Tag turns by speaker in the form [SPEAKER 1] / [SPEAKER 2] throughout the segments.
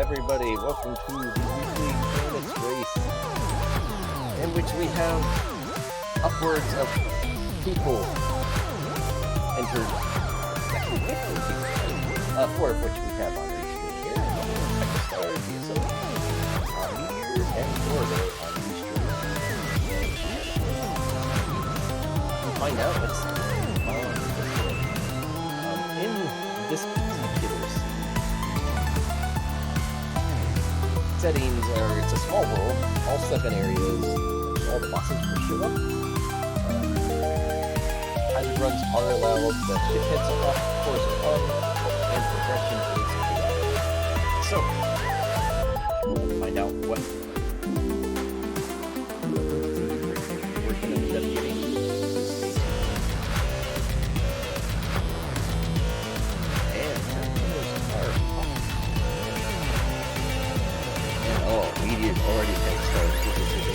[SPEAKER 1] everybody, welcome to the weekly Planets Race, in which we have upwards of people entered, actually 15 people, 4 of which we have on the screen here, stars, meteors, and Florida on the screen. We'll find out what's on in this particular settings are, it's a small world, all 7 areas, all the bosses will show up. Time runs parallel, the ship heads off, course on, and progression is chaotic. So, we'll find out what we're going to end up getting. Oh, meteor's already been started. This is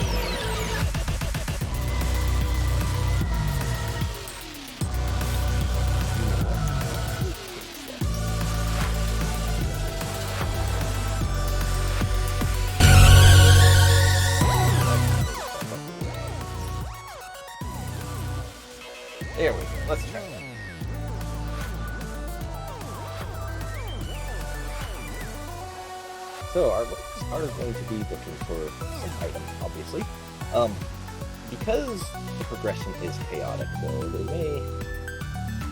[SPEAKER 1] there we go. Let's try that. So our workers are going to be looking for some item, obviously. Because the progression is chaotic, though, they may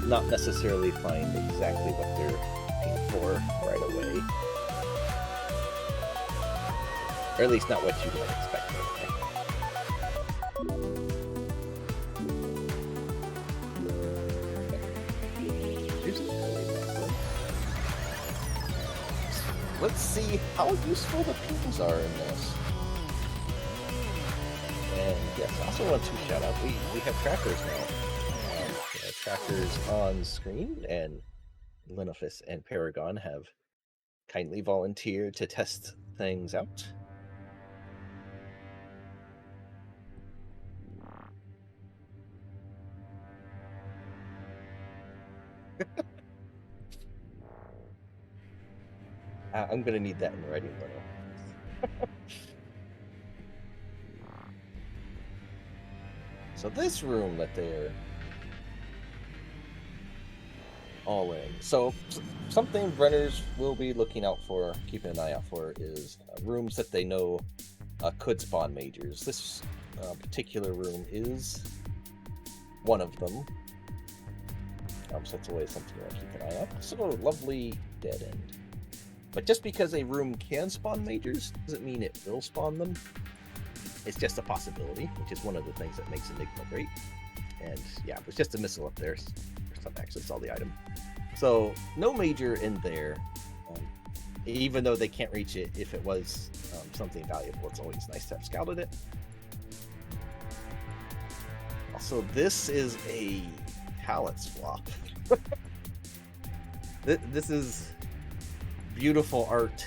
[SPEAKER 1] not necessarily find exactly what they're looking for right away. Or at least not what you might expect anyway. Let's see how useful the pings are in this. And yes, I also want to shout out, we have trackers now. Trackers on screen, and Linofus and Paragon have kindly volunteered to test things out. I'm gonna need that in writing, Lino. So this room that they're all in. So something runners will be looking out for, keeping an eye out for, is rooms that they know could spawn majors. This particular room is one of them. So that's always something you want to keep an eye out. So lovely dead end. But just because a room can spawn majors doesn't mean it will spawn them. It's just a possibility, which is one of the things that makes Enigma great. And yeah, there's just a missile up there. Some actually saw the item. So no major in there, even though they can't reach it. If it was something valuable, it's always nice to have scouted it. Also, this is a palette swap. This is beautiful art.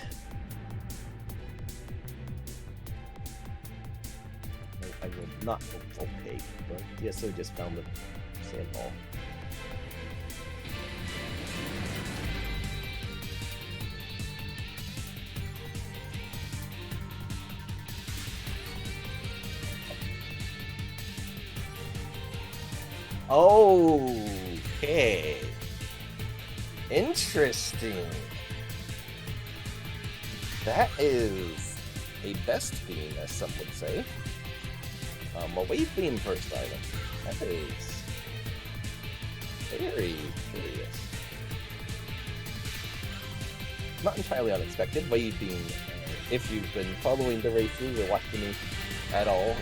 [SPEAKER 1] I will not okay, but yes, so just found the sandball. Okay. Interesting. That is a best beam, as some would say. A wave beam first item. That is very curious. Not entirely unexpected. Wave beam, if you've been following the races or watching me at all,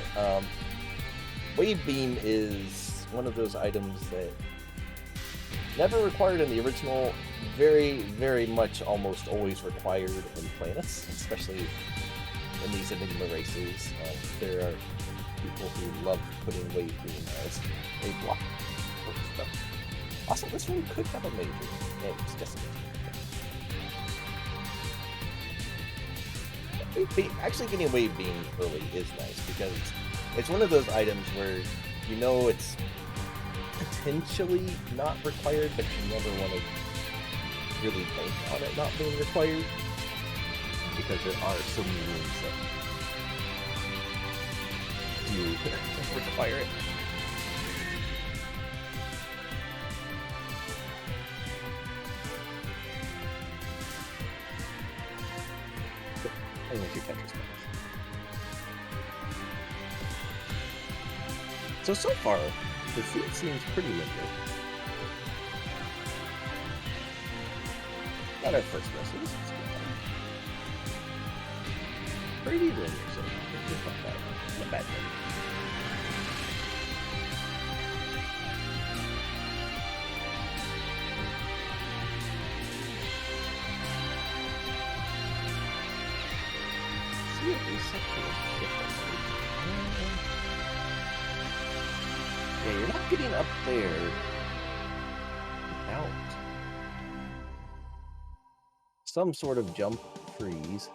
[SPEAKER 1] wave beam is one of those items that never required in the original, very, very much almost always required in planets, especially in these Enigma races. There are people who love putting wave beam as a block for stuff. Also, this one could have a major. Yeah, it's just actually getting wave beam early is nice, because it's one of those items where you know it's potentially not required, but you never want to really bank on it not being required. because there are so many rooms that do require it. Only 2 Tetris players. So far, the field seems pretty linear. Not our first race, so this is good. Pretty linear, so it's not bad. Not a bad thing. See if these sections different. Yeah, you're not getting up there without some sort of jump, freeze,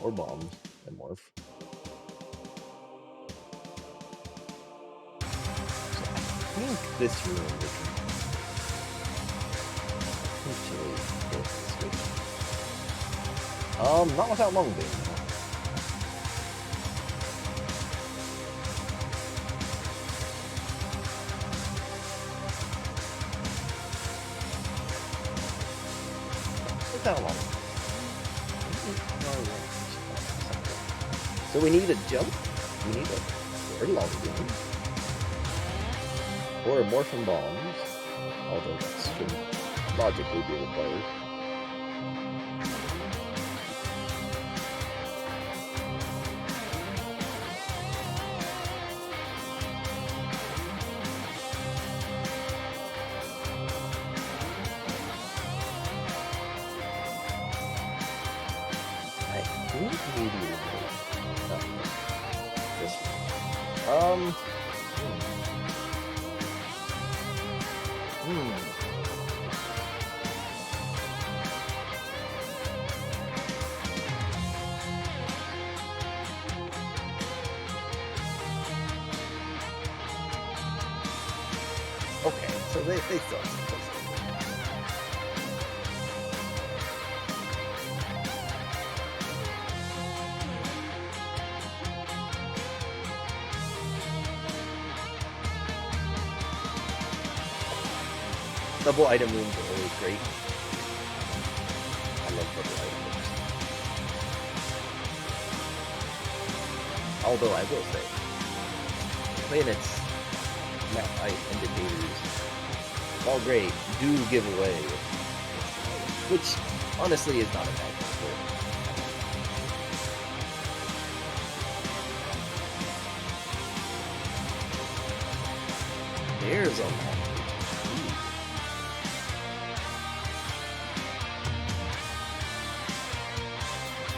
[SPEAKER 1] or bombs and morph. So I think this room is potentially this. Not without long beam. Without long. So we need a jump, we need a very long game, or a morphin bombs, although that should logically be required. I think maybe this one. Okay, so they still have some close. Double item rooms are always great. I love double item rooms. Although I will say, planets, map height indicators, all great, do give away, which honestly is not a bad thing. There's a lot.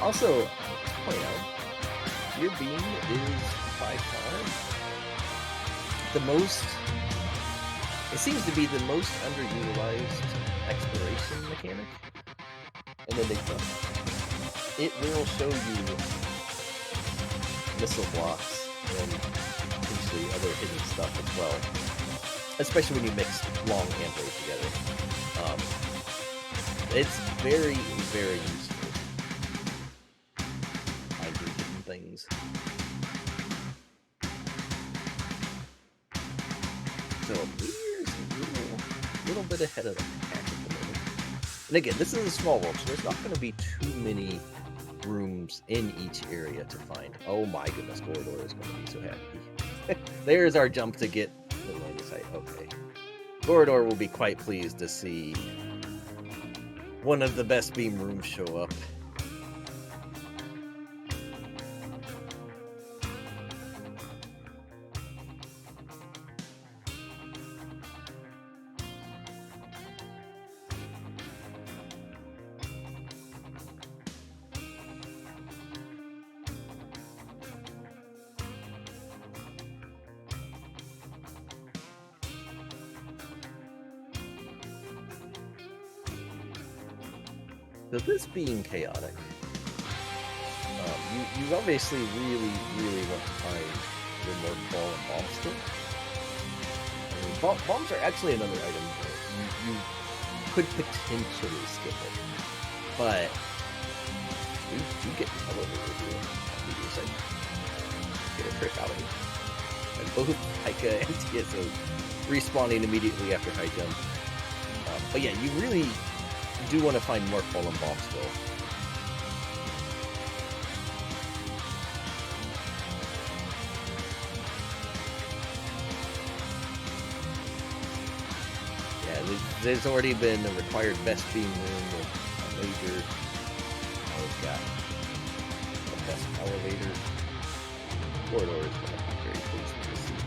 [SPEAKER 1] Also, to point out, your beam is by far the most, it seems to be the most underutilized exploration mechanic in Enigma. It will show you missile blocks and potentially other hidden stuff as well, especially when you mix long and weight together. It's very, very useful. Things. So here's a little bit ahead of the pack at the moment. And again, this is a small world, so there's not going to be too many rooms in each area to find. Oh my goodness, Corridor is going to be so happy. There's our jump to get the line of sight. Okay. Corridor will be quite pleased to see one of the best beam rooms show up. So this being chaotic, you obviously really want to find your more ball and bomb still. I mean, bombs are actually another item that you could potentially skip it, but You get elevated here. Meteors like get a trick out of it. And both Haika and TSO respawning immediately after high jump. But yeah, you really do want to find more fallen bombs though. Yeah, there's already been a required best beam room with a major. Oh, we've got the best elevator. Corridor is going to be very pleased to see.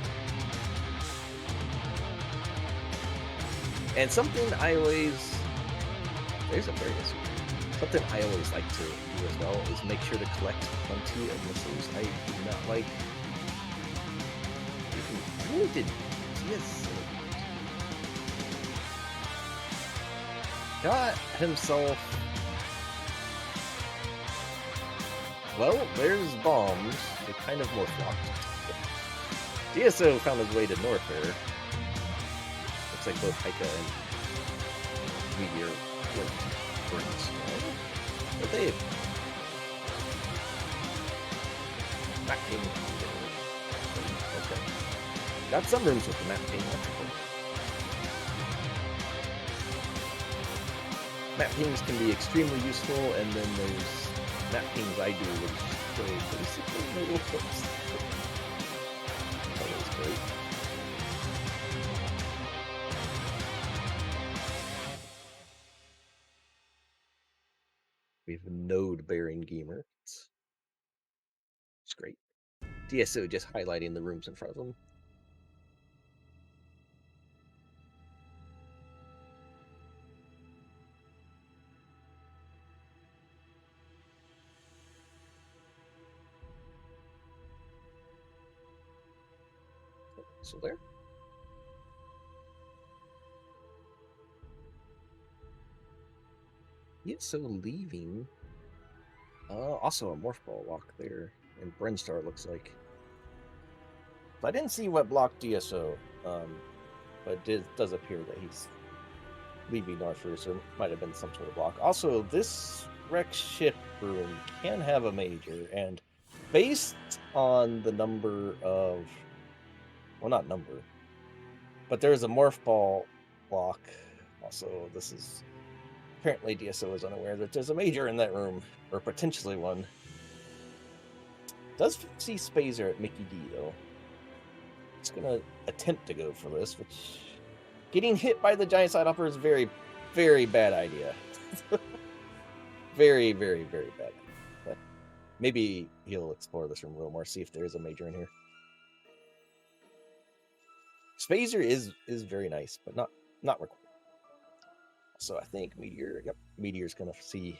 [SPEAKER 1] And something I always... There's a Various. Something I always like to do as well is make sure to collect plenty of missiles. I do not like... Who really did TS? Got himself... Well, there's bombs. They're kind of more flocked. DSO found his way to north there. Looks like both Haika and Meteor went burns. But they... Map ping. Okay. Got some rooms with the map ping. That's cool. Map pings can be extremely useful, and then there's map pings I do, which go basically little clips. That was great. We have a node bearing gamer. It's great. DSO just highlighting the rooms in front of them. So there. Yeah, so leaving. Also a morph ball lock there, and Brenstar looks like. I didn't see what blocked DSO, but it does appear that he's leaving Northford, so it might have been some sort of block. Also, this wreck ship room can have a major, and based on the number of, well, not number, but there's a morph ball block. Also, this is apparently DSO is unaware that there's a major in that room, or potentially one. Does see Spazer at Mickey D though. It's gonna attempt to go for this, which getting hit by the giant side hopper is very, very bad idea. Very, very, very bad. But maybe he'll explore this room a little more, see if there is a major in here. Spazer is very nice, but not required. So I think Meteor, yep, Meteor's gonna see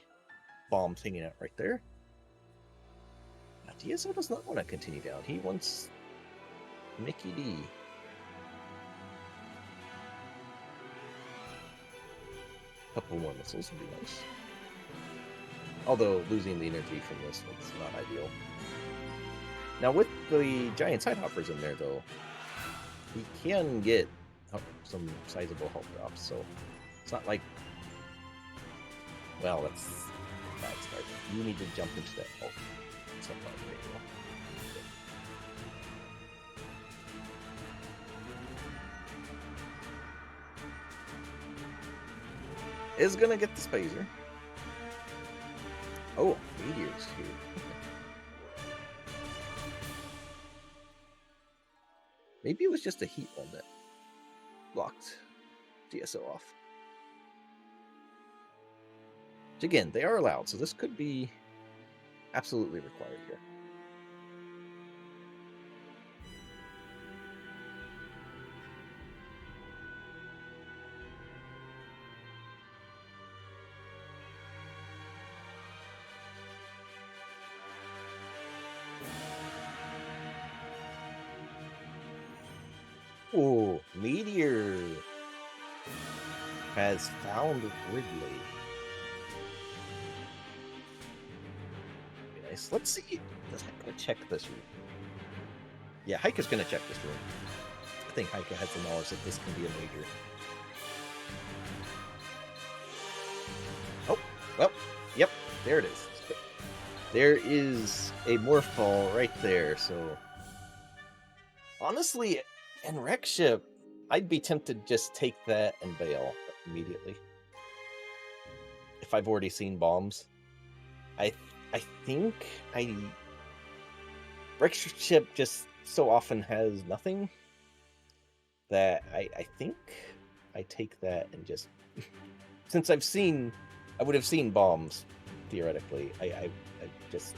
[SPEAKER 1] bombs hanging out right there. Now, DSO does not want to continue down. He wants Mickey D. Couple more missiles would be nice. Although losing the energy from this looks not ideal. Now with the giant side hoppers in there though, he can get some sizable health drops, so it's not like, well, that's a bad start. You need to jump into that health. It's not very well. Is gonna get the Spazer. Oh, Meteor's here. Maybe it was just a heat one that blocked DSO off. Which again, they are allowed, so this could be absolutely required here. Oh, Meteor has found Ridley. Nice. Let's see. Does Haika check this room? Yeah, Haika's gonna check this room. I think Haika has the knowledge that this can be a major. Oh, well, yep, there it is. There is a morph ball right there, so honestly, in Wreck Ship, I'd be tempted to just take that and bail immediately. If I've already seen bombs. I think Wreck Ship just so often has nothing that I think I take that and just since I would have seen bombs theoretically. I just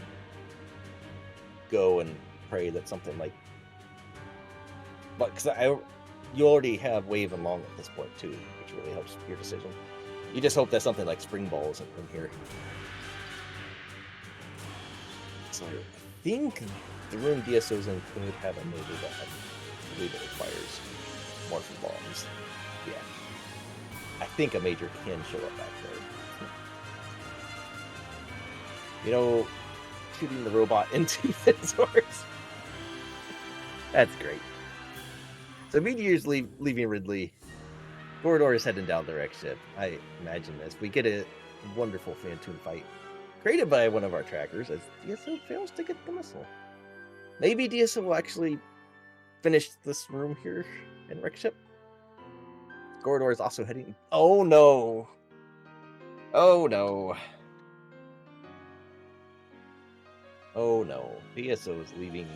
[SPEAKER 1] go and pray that something like, but because you already have wave and long at this point too, which really helps your decision. You just hope that something like spring ball isn't in here. So I think the room DSO's in could have a major that I believe it requires morphin bombs. Yeah. I think a major can show up back there. You know, shooting the robot into the doors. That's great. So Meteor's leaving Ridley. Corridor is heading down the Wreck Ship. I imagine this. We get a wonderful Phantoon fight created by one of our trackers as DSO fails to get the missile. Maybe DSO will actually finish this room here in Wreck Ship. Corridor is also heading... Oh no! Oh no! Oh no. DSO is leaving...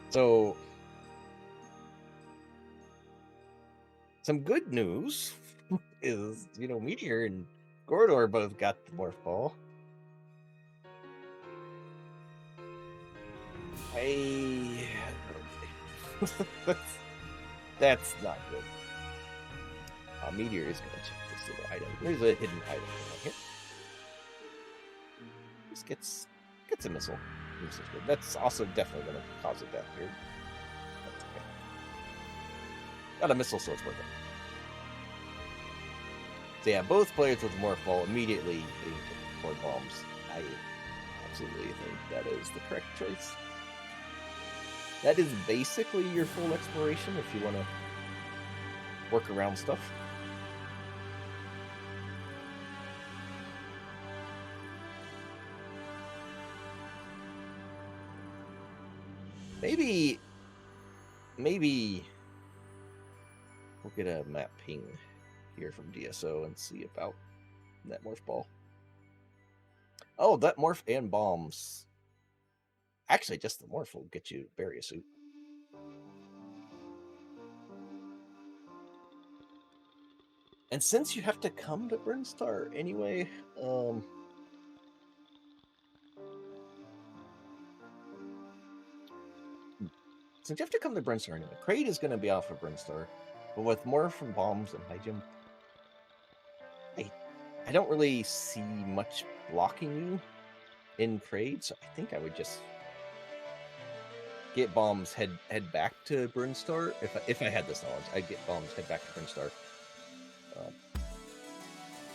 [SPEAKER 1] So... Some good news is, you know, Meteor and Corridor both got the morph ball. That's not good. Meteor is going to check this little item. There's a hidden item here. This gets a missile. That's also definitely going to cause a death here. That's okay. Got a missile, so it's worth it. So yeah, both players with morph ball immediately hitting for bombs. I absolutely think that is the correct choice. That is basically your full exploration if you want to work around stuff. Maybe we'll get a map ping here from DSO and see about that morph ball. Oh, that morph and bombs. Actually, just the morph will get you barrier suit. And since you have to come to Brinstar anyway, since you have to come to Brinstar anyway, Kraid is going to be off of Brinstar, but with morph and bombs and high jump, I don't really see much blocking you in Kraid, so I think I would just get bombs, head back to Brinstar. If I had this knowledge, I'd get bombs, head back to Brinstar,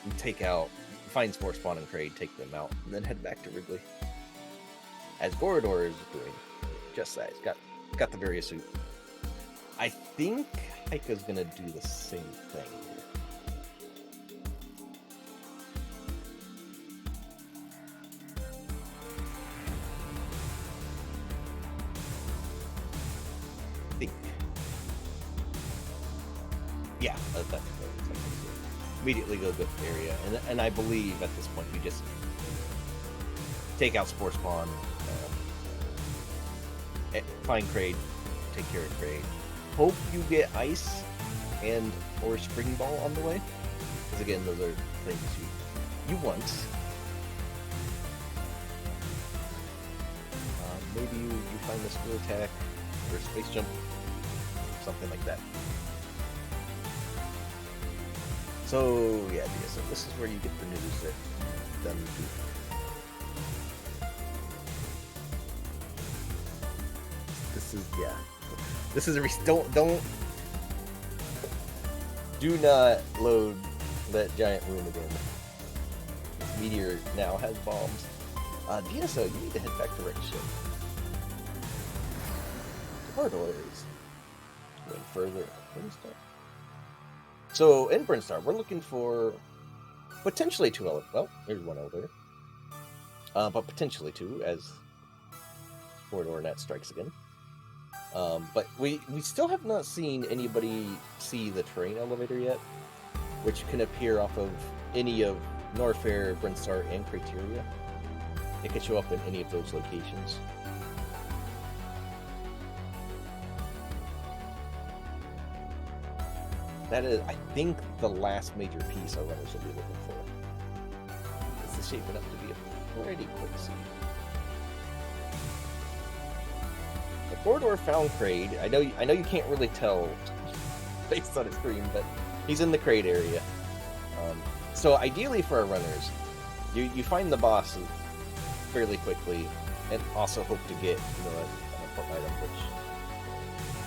[SPEAKER 1] and take out, find Spore Spawn and Kraid, take them out, and then head back to Ridley. As Gorador is doing just that. He's got the various suit. I think Haika's gonna do the same thing here. I think. Yeah, that's immediately go to the area, and I believe at this point you just take out Spore Spawn, find Kraid, take care of Kraid. Hope you get ice and or spring ball on the way, because again, those are things you want. Maybe you find the screw attack or space jump, something like that. So yeah, so this is where you get the news that them do. This is a do not load that giant room again. This Meteor now has bombs. DSO, you need to head back to Wreck Ship. Corridor is going further. What is that? So in Brinstar, we're looking for potentially two elevators. Well, there's one elevator. But potentially two, as Corridor Net strikes again. But we still have not seen anybody see the train elevator yet, which can appear off of any of Norfair, Brinstar, and Criteria. It can show up in any of those locations. That is, I think, the last major piece our runners will be looking for. This is shaping up to be a pretty quick scene. The corridor found Kraid. I know you can't really tell based on his screen, but he's in the Kraid area. So ideally for our runners, you find the boss fairly quickly, and also hope to get an important item, which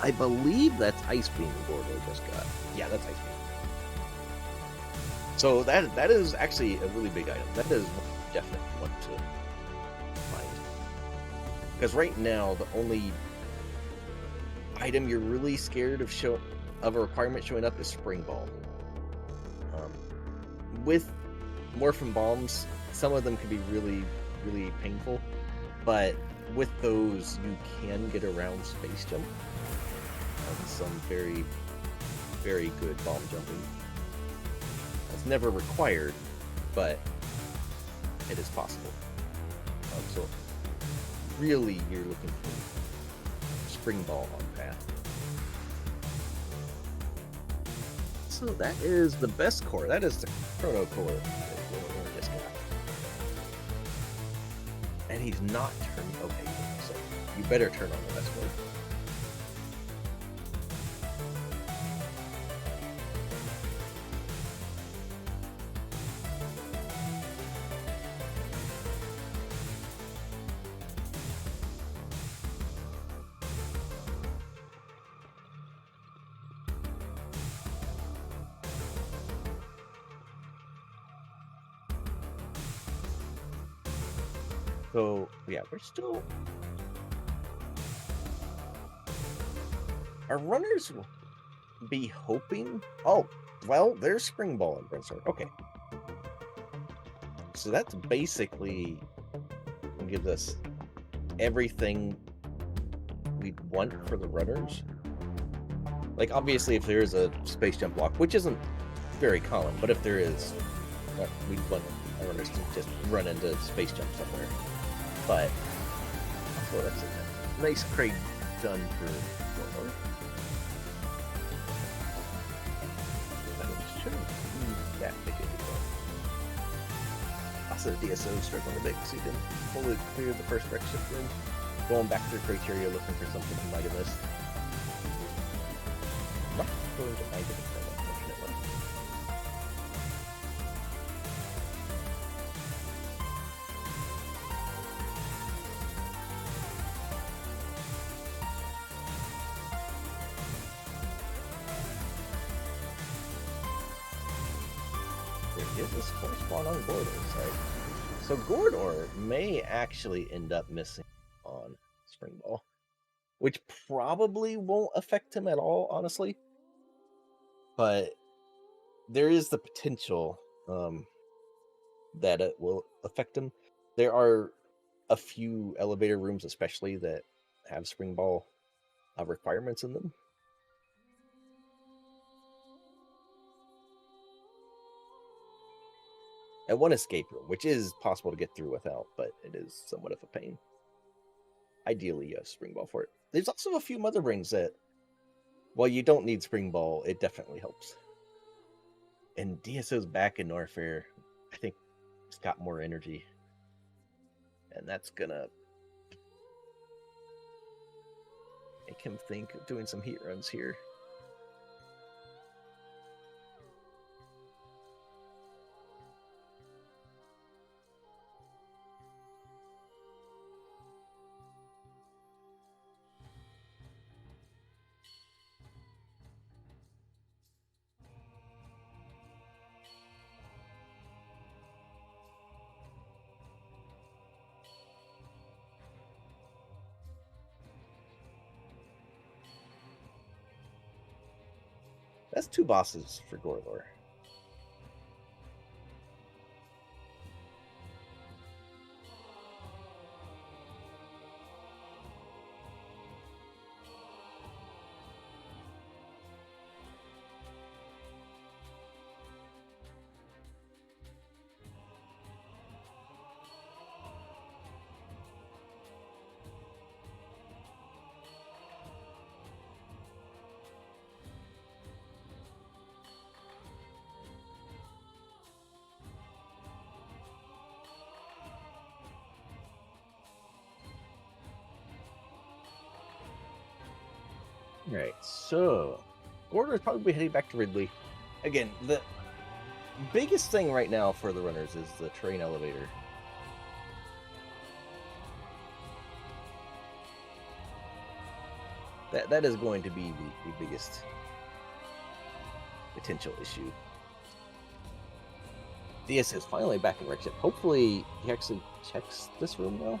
[SPEAKER 1] I believe that's Ice Beam Gordo just got. Yeah, that's Ice Beam. So that is actually a really big item. That is definitely one to find. Because right now, the only item you're really scared of a requirement showing up is Spring Ball. With Morphin Bombs, some of them can be really, really painful, but with those, you can get around Space Jump and some very, very good bomb jumping. It's never required, but it is possible. So really, you're looking for Spring Ball on path. So that is the best core. That is the Chrono Core that we just got. And he's not turning. Okay, so you better turn on the best one. So yeah, we're still. Our runners will be hoping. Oh, well, there's Spring Ball in Brinstar. Okay. So that's basically gives us everything we want for the runners. Like, obviously, if there is a space jump block, which isn't very common, but if there is, we'd want our runners to just run into space jump somewhere. But so that's a nice crate done for Warlord. That shouldn't be that big of a deal. Also, the DSO struggling a bit because he didn't fully clear the first wreck ship room. Going back through criteria looking for something he might have missed. Not going to find anything, unfortunately. There is this core spawn on Gordor's side. So Gordor may actually end up missing on Spring Ball, which probably won't affect him at all, honestly. But there is the potential that it will affect him. There are a few elevator rooms, especially, that have Spring Ball requirements in them. And one escape room, which is possible to get through without, but it is somewhat of a pain. Ideally, you have Spring Ball for it. There's also a few Mother Rings that, while you don't need Spring Ball, it definitely helps. And DSO's back in Norfair. I think it's got more energy. And that's gonna make him think of doing some heat runs here. That's 2 bosses for Gorlor. Alright, so Gorlor's probably heading back to Ridley. Again, the biggest thing right now for the runners is the train elevator. That is going to be the biggest potential issue. DS is finally back in Rexship. Hopefully he actually checks this room now.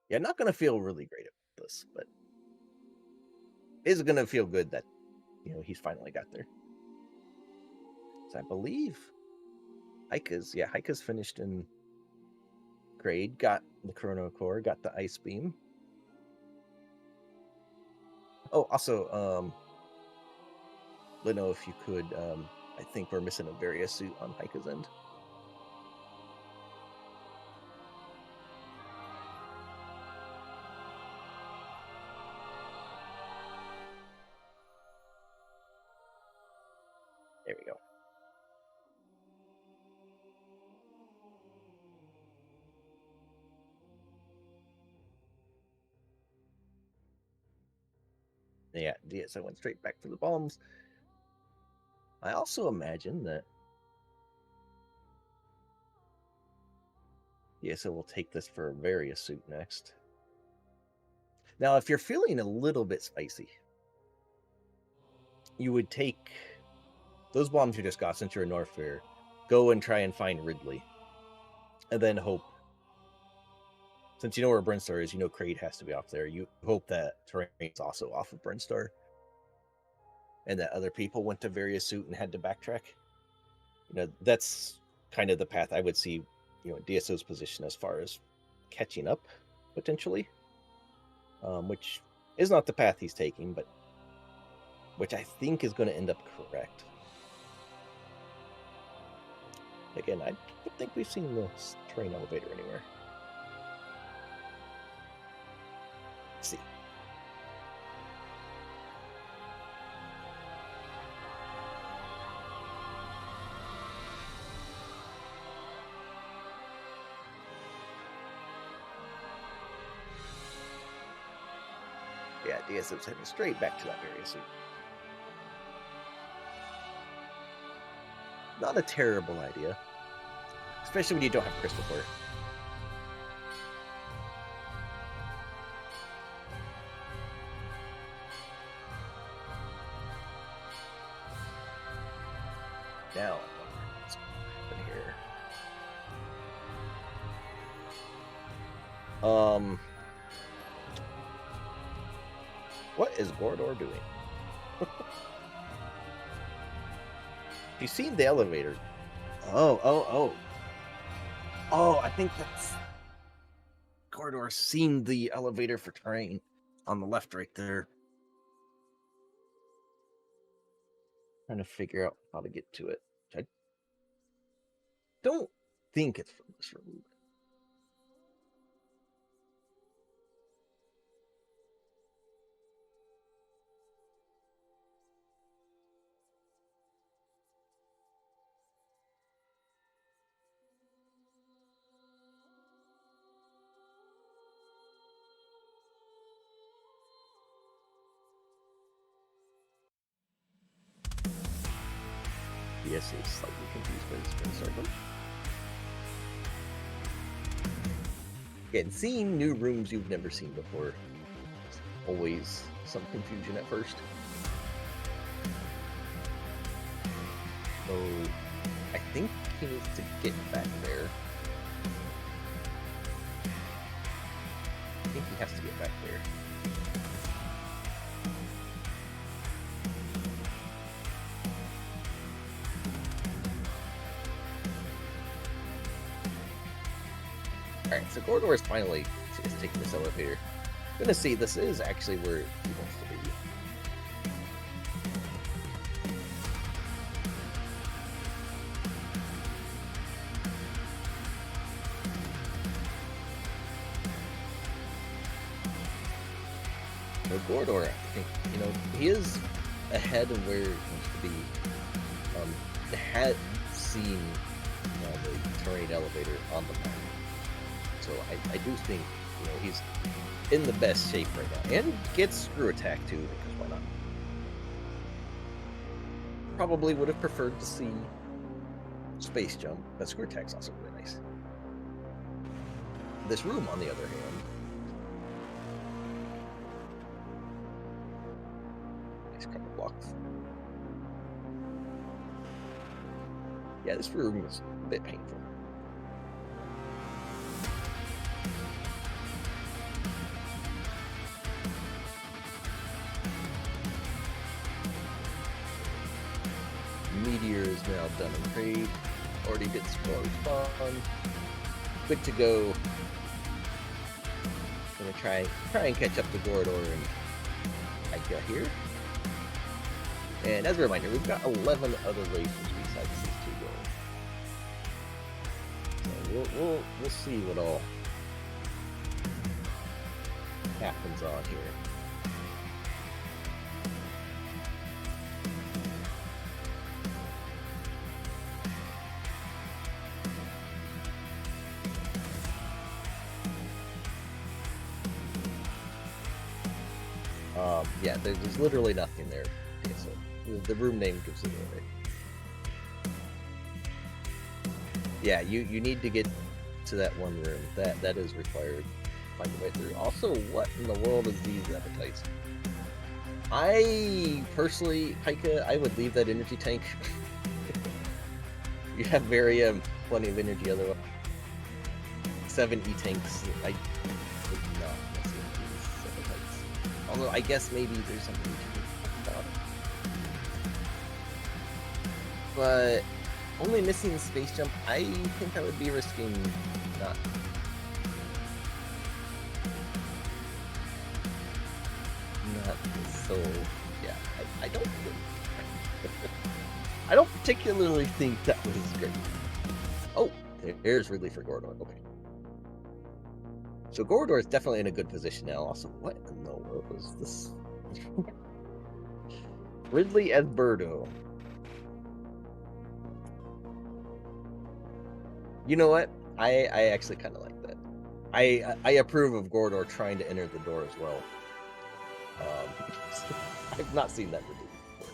[SPEAKER 1] Yeah, not going to feel really great about this, but is going to feel good that, you know, he's finally got there. So I believe Heika's finished in grade, got the Chrono Core, got the Ice Beam. Oh, also, let know if you could, I think we're missing a Varia suit on Heika's end. There we go. Yeah, DSO went straight back for the bombs. I also imagine that DSO will take this for a Varia suit next. Now, if you're feeling a little bit spicy, you would take those bombs you just got since you're in Norfair, go and try and find Ridley, and then hope. Since you know where Brinstar is, you know Kraid has to be off there. You hope that terrain's also off of Brinstar, and that other people went to various suit and had to backtrack. You know, that's kind of the path I would see, you know, DSO's position as far as catching up, potentially. Which is not the path he's taking, but which I think is going to end up correct. Again, I don't think we've seen this train elevator anywhere. Let's see. Yeah, DSO's heading straight back to that area suit. Not a terrible idea. Especially when you don't have Christopher. Now, what's going to happen here? What is Gordor doing? You've seen the elevator. Oh, I think that's Gordor seen the elevator for terrain on the left right there. Trying to figure out how to get to it. I don't think it's from this room. Yes, he's slightly confused by this spin circle. Again, seeing new rooms you've never seen before. Always some confusion at first. So I think he needs to get back there. I think he has to get back there. Alright, so Gordor is finally taking this elevator. I'm gonna see, this is actually where he wants to be. So Gordor, I think, he is ahead of where he wants to be. Had seen the terrain elevator on the map. So I do think, he's in the best shape right now. And gets screw attack too, because why not? Probably would have preferred to see space jump, but screw attack's also really nice. This room, on the other hand, nice couple blocks. Yeah, this room is a bit painful. Meteor is now done and raid. Already did smaller spawn. Good to go. Gonna try and catch up to Gordor and Ica here. And as a reminder, we've got 11 other races besides these two going. So we'll see what all happens on here. Yeah, there's literally nothing there. Okay, so the room name gives it away. Yeah, you need to get to that one room. That is required. Find your way through. Also, what in the world is these appetites? I personally, Pika, I would leave that energy tank. You have plenty of energy otherwise. 7 E-tanks. I would not mess with these appetites. Although I guess maybe there's something we should talk about. But only missing space jump, I think I would be risking not. So yeah, I don't think. I don't particularly think that was great. Oh, there's Ridley for Gordor. Okay. So Gordor is definitely in a good position now. Also, what in the world was this? Ridley as Birdo. You know what? I actually kind of like that. I approve of Gordor trying to enter the door as well. I've not seen that Ridley before.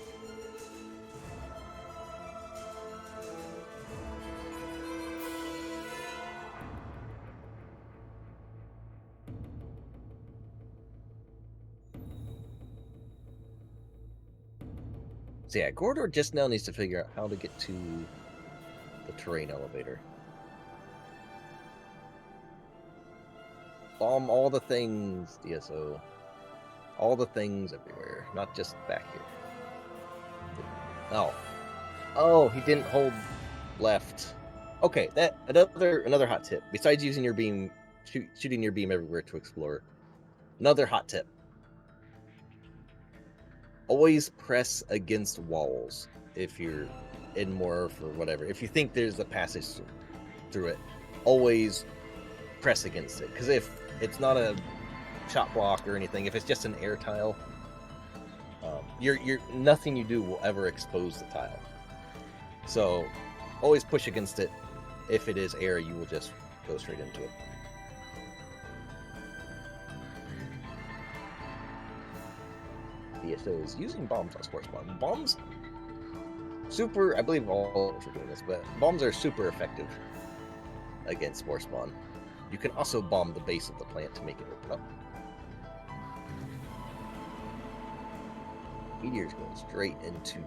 [SPEAKER 1] So yeah, Gordor just now needs to figure out how to get to the terrain elevator. Bomb all the things, DSO. All the things everywhere, not just back here. Oh. Oh, he didn't hold left. Okay, that another hot tip. Besides using your beam, shooting your beam everywhere to explore. Another hot tip. Always press against walls if you're in Morph or whatever. If you think there's a passage through it, always press against it. Because if it's not a shot block or anything, if it's just an air tile, nothing you do will ever expose the tile. So always push against it. If it is air, you will just go straight into it. DSO is using bombs on sports spawn. Bombs, super, I believe all are doing this, but bombs are super effective against spore spawn. You can also bomb the base of the plant to make it open up. Meteor's going straight into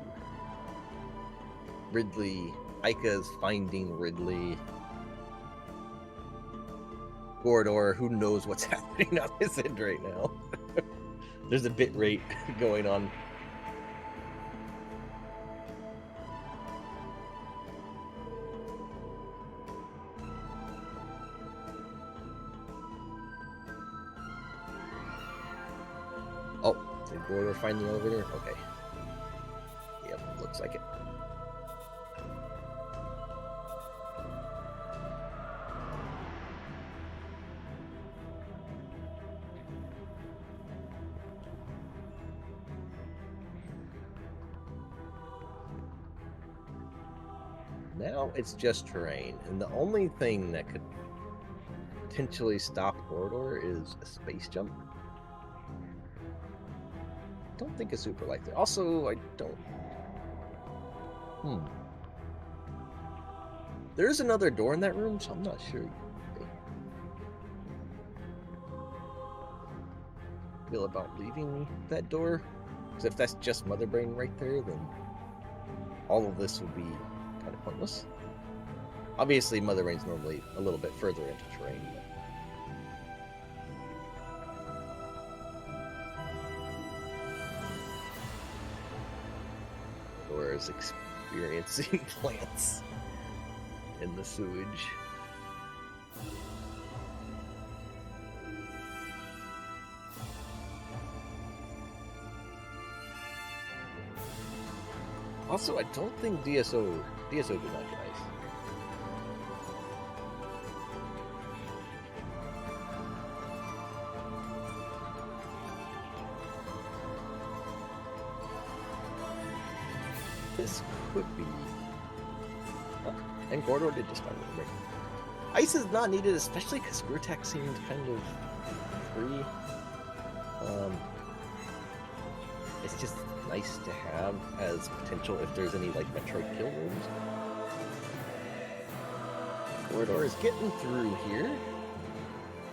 [SPEAKER 1] Ridley. Aika's finding Ridley. Gordor, who knows what's happening on his end right now. There's a bit rate going on. Oh, did Gordor find the elevator? Okay. Yep, looks like it. Now it's just terrain, and the only thing that could potentially stop Mordor is a space jump. Don't think it's super likely. Also, I don't. There is another door in that room, so I'm not sure. Feel about leaving that door? Because if that's just Mother Brain right there, then all of this would be kind of pointless. Obviously, Mother Brain's normally a little bit further into terrain. Or is experiencing plants in the sewage. Also, I don't think DSO did not get ice. This could be. Oh, and Gordor did just find it. Ice is not needed, especially because Screw Attack seemed kind of free. It's just nice to have as potential if there's any like Metroid kill rooms. Gordor is getting through here.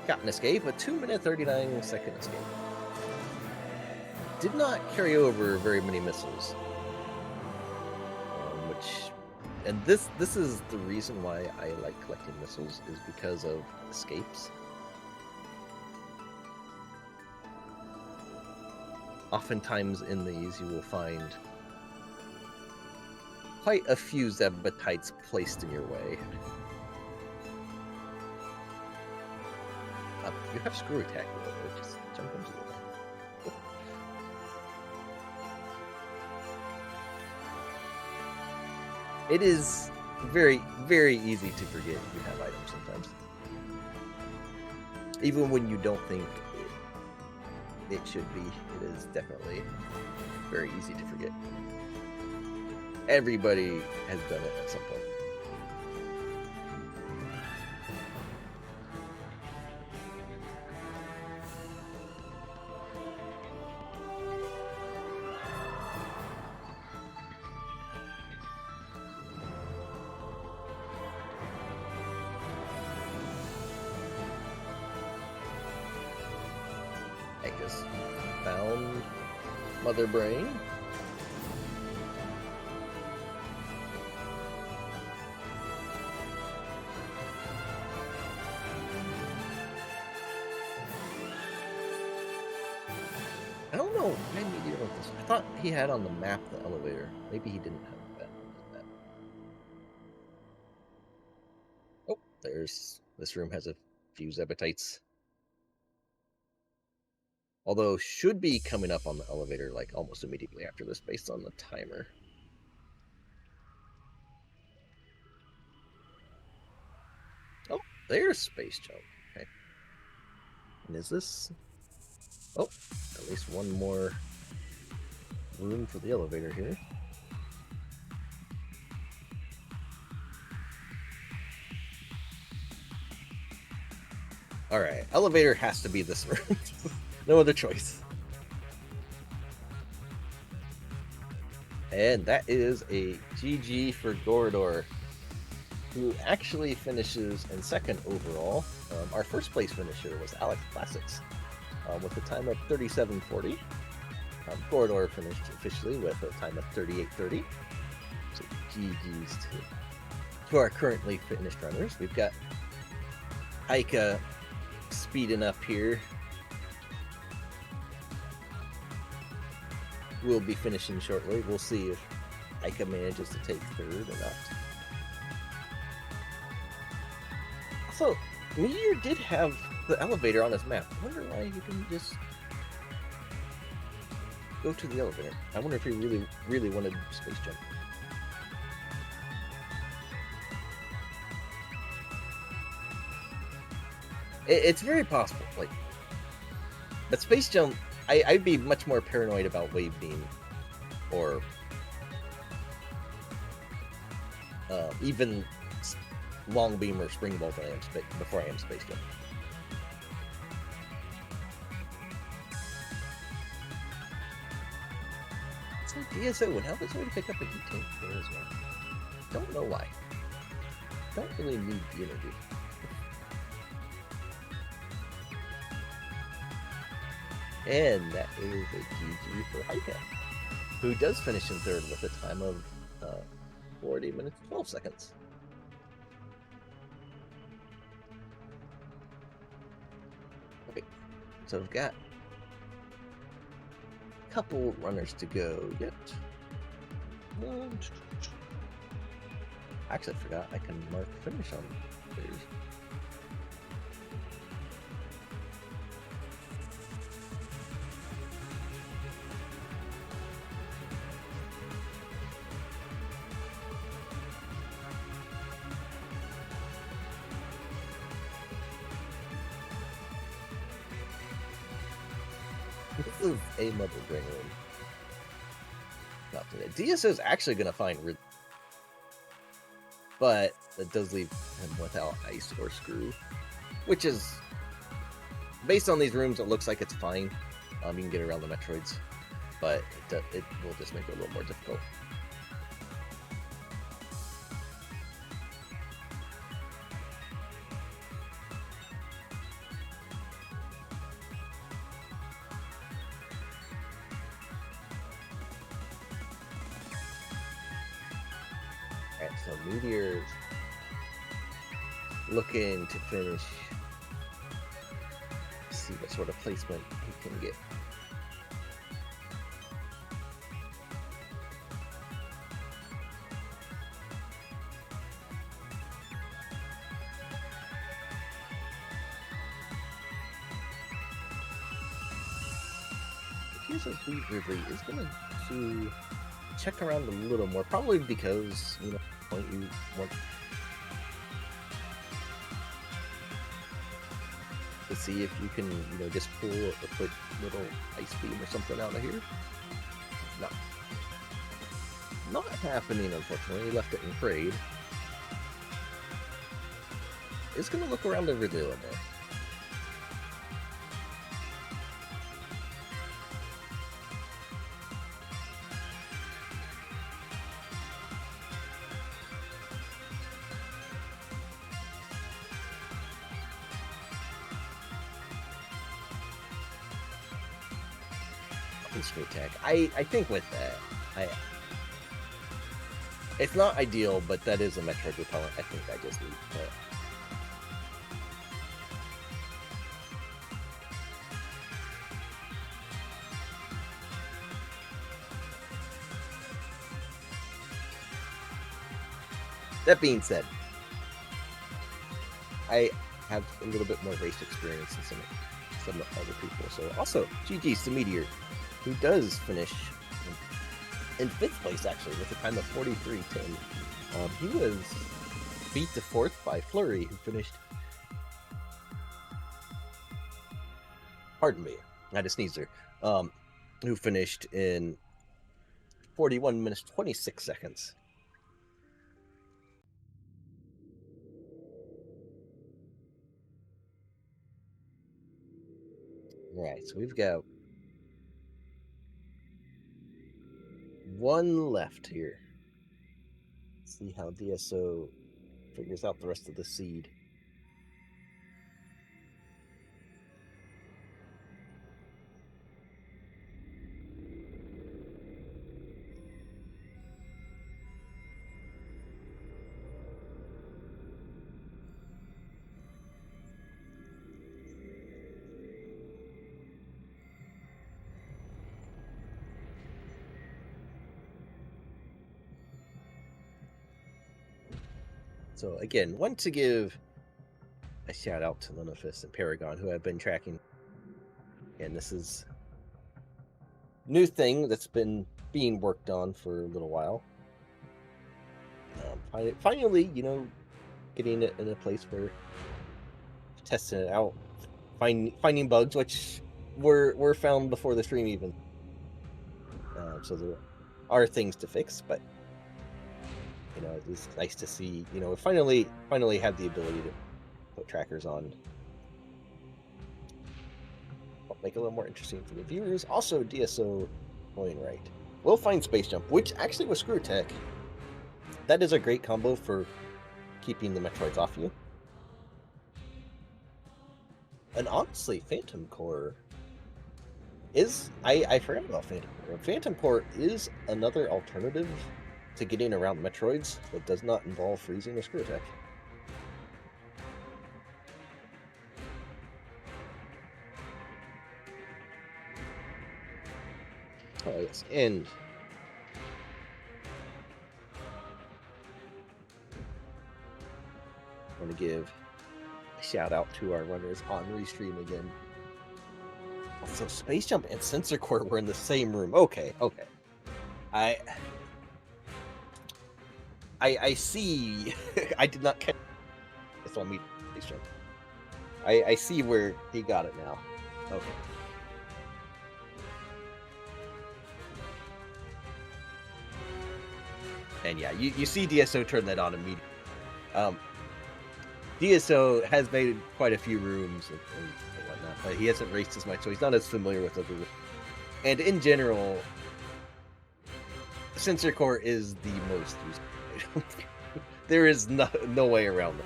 [SPEAKER 1] Got an escape, a 2-minute 39-second escape. Did not carry over very many missiles. And this is the reason why I like collecting missiles, is because of escapes. Oftentimes in these you will find quite a few Zebatites placed in your way. You have Screw Attack, just jump into it. It is very, very easy to forget you have items sometimes. Even when you don't think it should be, it is definitely very easy to forget. Everybody has done it at some point. Found Mother Brain. I don't know why he did this. I thought he had on the map the elevator. Maybe he didn't have that on the map. Oh, there's this room has a few Zebatites. Although should be coming up on the elevator like almost immediately after this based on the timer. Oh, there's Space Jump. Okay. And is this... Oh, at least one more room for the elevator here. Alright, elevator has to be this room. No other choice. And that is a GG for Gordor, who actually finishes in second overall. Our first place finisher was Alex Classics with a time of 37:40. Gordor finished officially with a time of 38:30. So GG's to our currently finished runners. We've got Aika speeding up here. We'll be finishing shortly. We'll see if Aika manages to take third or not. Also, Meteor did have the elevator on his map. I wonder why he didn't just go to the elevator. I wonder if he really wanted space jump. It's very possible. Like, but space jump, I'd be much more paranoid about wave beam, or even long beam or spring bolt before I am space jump. So DSO would help us way to pick up a heat there as well. Don't know why. Don't really need the energy. And that is a GG for Haika, who does finish in third with a time of 40 minutes, 12 seconds. Okay, so we've got a couple runners to go yet. Actually, I forgot I can mark finish on theirs. This is a mother brain room. Not today. DSO is actually going to find but that does leave him without ice or screw, which is, based on these rooms, it looks like it's fine. You can get around the Metroids, but it will just make it a little more difficult. Alright, so Meteor's looking to finish. See what sort of placement he can get. Here's a Fleet Ridley is going to check around a little more, probably because, you know, you want to see if you can, you know, just pull a quick little ice beam or something out of here. Not happening, unfortunately. He left it in trade. It's going to look around the Ridley a little bit. Straight tag. I think with that, it's not ideal, but that is a Metroid repellent. I think I just need that. That being said, I have a little bit more race experience than some other people. So also, GG's to Meteor, who does finish in 5th place, actually, with a time of 43.10. He was beat to 4th by Flurry, who finished... Pardon me, I had a sneeze there. Who finished in 41 minutes, 26 seconds. Right, so we've got one left here. Let's see how DSO figures out the rest of the seed. So again, want to give a shout out to Lenofist and Paragon, who have been tracking. And this is new thing that's been being worked on for a little while. Finally, you know, getting it in a place where testing it out, finding bugs, which were found before the stream even. So there are things to fix, but you know, it's nice to see, you know, finally have the ability to put trackers on. Make it a little more interesting for the viewers. Also, DSO going right. We'll find Space Jump, which actually was Screw Tech. That is a great combo for keeping the Metroids off you. And honestly, Phantom Core is... I forgot about Phantom Core. Phantom Core is another alternative to getting around Metroids that does not involve freezing or Screw Tech. Oh, yes, and I want to give a shout out to our runners on Restream again. So Space Jump and Sensor Core were in the same room. Okay. I see. I did not catch. It's on me, Space Jump. I see where he got it now. Okay. And yeah, you see DSO turn that on immediately. DSO has made quite a few rooms and whatnot, but he hasn't raced as much, so he's not as familiar with other rooms. And in general, Sensor Core is the most useful item. There is no way around it.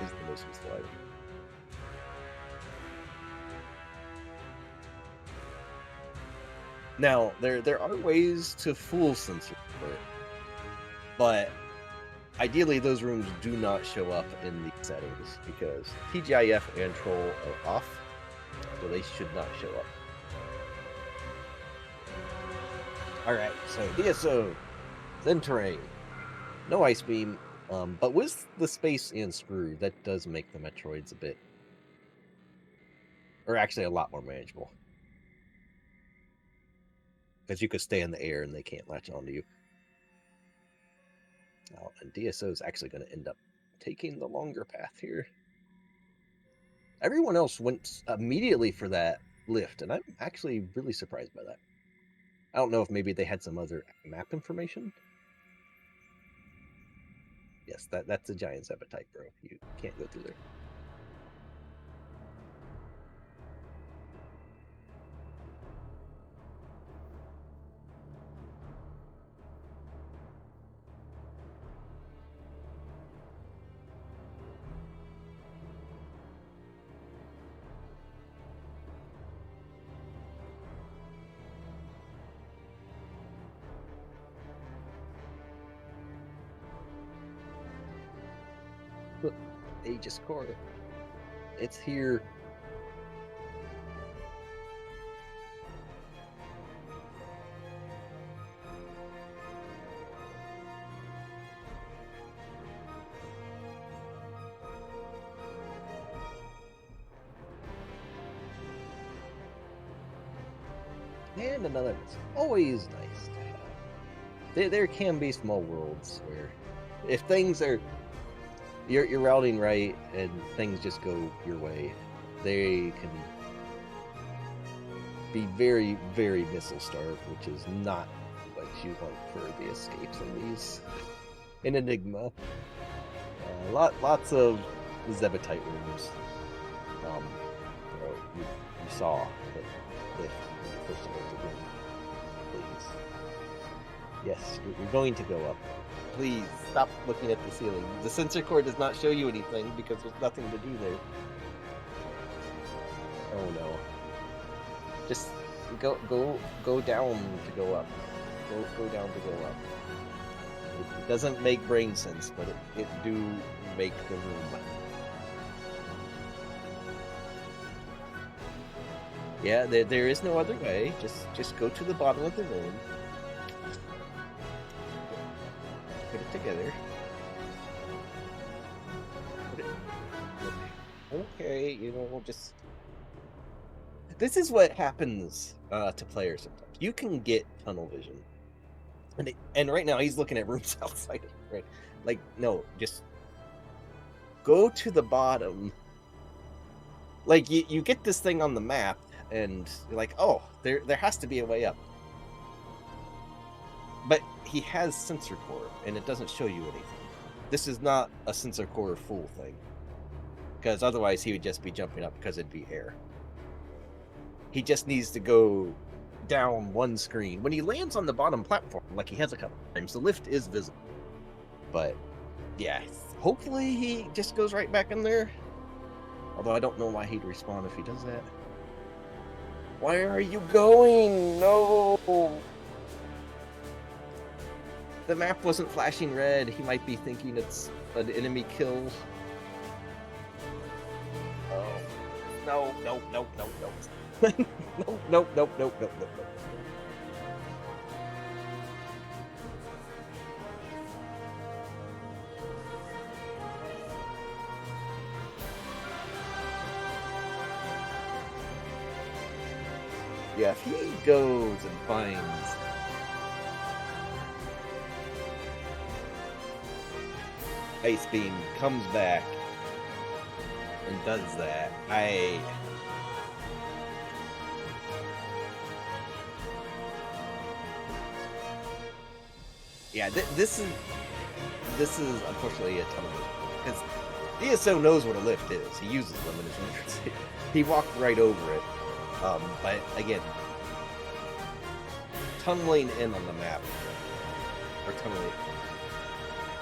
[SPEAKER 1] It's the most useful item. Now, there are ways to fool Sensor Core, but ideally those rooms do not show up in the settings because TGIF and Troll are off, so they should not show up. Alright, so DSO, then terrain. No Ice Beam, but with the space and screw, that does make the Metroids a bit, or actually a lot more manageable. Because you could stay in the air and they can't latch onto you. Now, and DSO is actually going to end up taking the longer path here. Everyone else went immediately for that lift, and I'm actually really surprised by that. I don't know if maybe they had some other map information. Yes, that's a giant Zebetite, bro. You can't go through there. Look, Aegis Core. It's here. And another. It's always nice to have. There can be small worlds where, if things are, you're routing right and things just go your way, they can be very, very missile starved, which is not what you want for the escapes in these. In Enigma, lots of Zebetite rooms. You saw the first of the room. Please. Yes, you're going to go up. Please stop looking at the ceiling. The sensor core does not show you anything because there's nothing to do there. Oh no. Just go down to go up. Go down to go up. It doesn't make brain sense, but it do make the room. Yeah, there is no other way. Just go to the bottom of the room. Put it together. okay, you know, just... This is what happens to players sometimes. You can get tunnel vision. And right now he's looking at rooms outside, right? Like, no, just go to the bottom. Like, you get this thing on the map, and you're like, oh, there has to be a way up. But he has sensor core, and it doesn't show you anything. This is not a sensor core full thing, because otherwise he would just be jumping up because it'd be air. He just needs to go down one screen. When he lands on the bottom platform, like he has a couple times, the lift is visible. But yeah, hopefully he just goes right back in there. Although I don't know why he'd respawn if he does that. Why are you going? No! The map wasn't flashing red. He might be thinking it's an enemy kill. Oh. No, no, no, no, no. No, no, no, no, no, no. Yeah, if he goes and finds... Ice Beam, comes back, and does that, Yeah, this is unfortunately a ton of it, because DSO knows what a lift is. He uses them in his entrance. He walked right over it. But again, tunneling in on the map, or tunneling,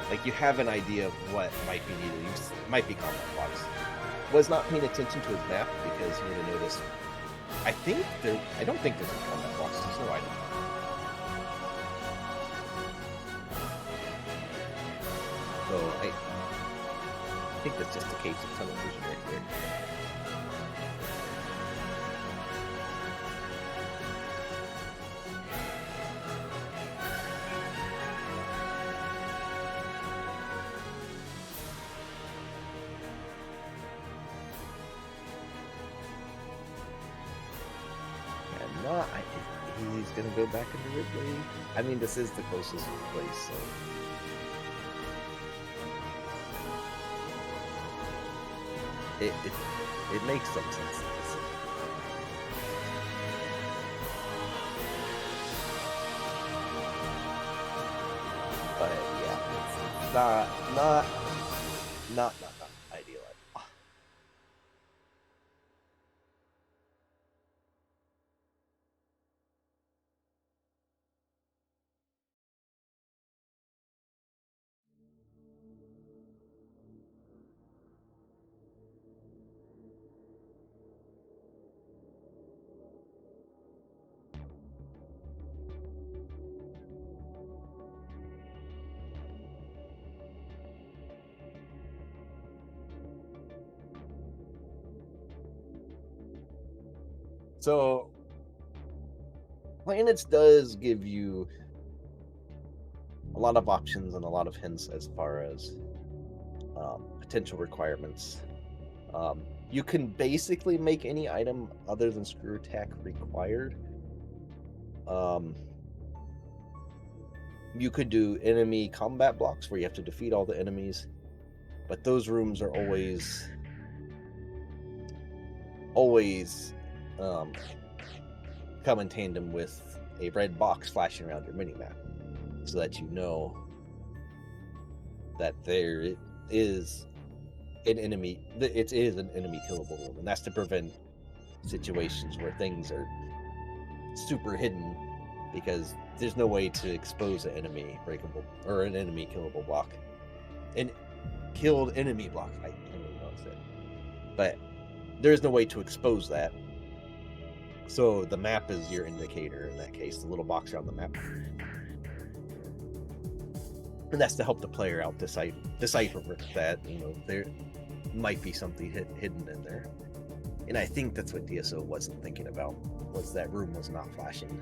[SPEAKER 1] like, you have an idea of what might be needed. You might be combat blocks. Was not paying attention to his map because you would have noticed. I don't think there's a combat blocks. There's no item. So I think that's just a case of tunnel vision right there. He's gonna go back into Ridley. I mean, this is the closest place, so... It makes some sense. But yeah, it's not ideal at all. So, Planets does give you a lot of options and a lot of hints as far as potential requirements. You can basically make any item other than screw attack required. You could do enemy combat blocks where you have to defeat all the enemies, but those rooms are always come in tandem with a red box flashing around your minimap, so that you know that there is an enemy. It is an enemy killable room, and that's to prevent situations where things are super hidden, because there's no way to expose an enemy breakable or an enemy killable block. An killed enemy block. I can't even know what I said, but there is no way to expose that. So the map is your indicator in that case, the little box around the map. And that's to help the player out decipher that, you know, there might be something hidden in there. And I think that's what DSO wasn't thinking about, was that room was not flashing.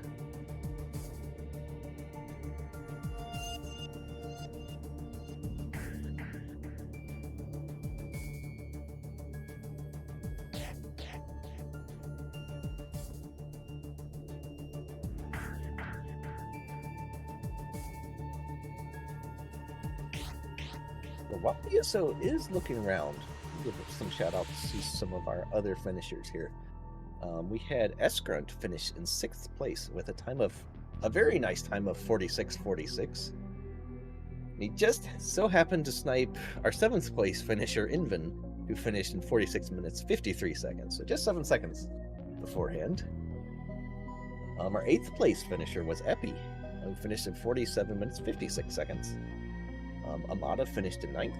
[SPEAKER 1] Well, while ESO is looking around, we'll give some shout outs to some of our other finishers here. We had Esgrunt finish in 6th place with a very nice time of 46:46. He just so happened to snipe our 7th place finisher, Inven, who finished in 46 minutes 53 seconds, so just 7 seconds beforehand. Our 8th place finisher was Epi, who finished in 47 minutes 56 seconds. Amada finished in 9th,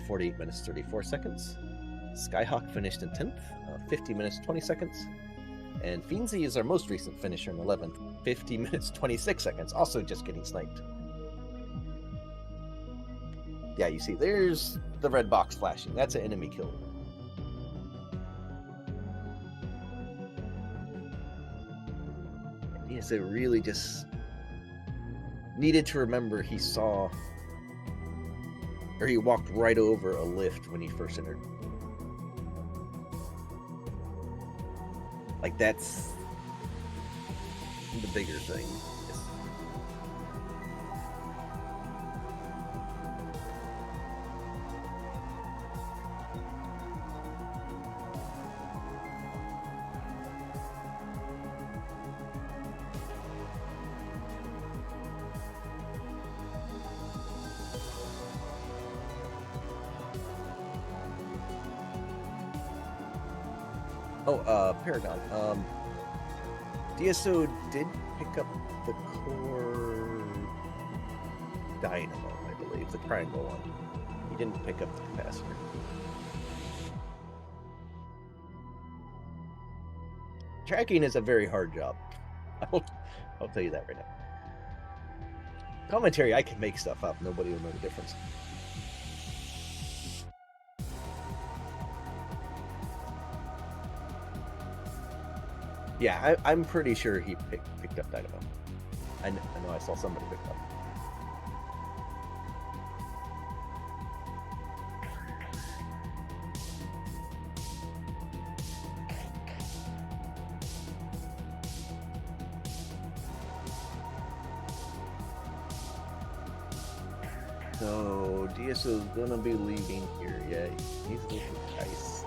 [SPEAKER 1] 48 minutes 34 seconds. Skyhawk finished in 10th, 50 minutes 20 seconds. And Fiendzy is our most recent finisher in 11th, 50 minutes 26 seconds, also just getting sniped. Yeah, you see, there's the red box flashing. That's an enemy kill. Yes, it really just needed to remember he saw, or he walked right over a lift when he first entered. Like, that's the bigger thing. Paragon. DSO did pick up the core dynamo, I believe, the triangle one. He didn't pick up the capacitor. Tracking is a very hard job. I'll tell you that right now. Commentary, I can make stuff up. Nobody will know the difference. Yeah, I'm pretty sure he picked up dynamo. I know I saw somebody pick up. So DSO's gonna be leaving here. Yeah, he's looking nice.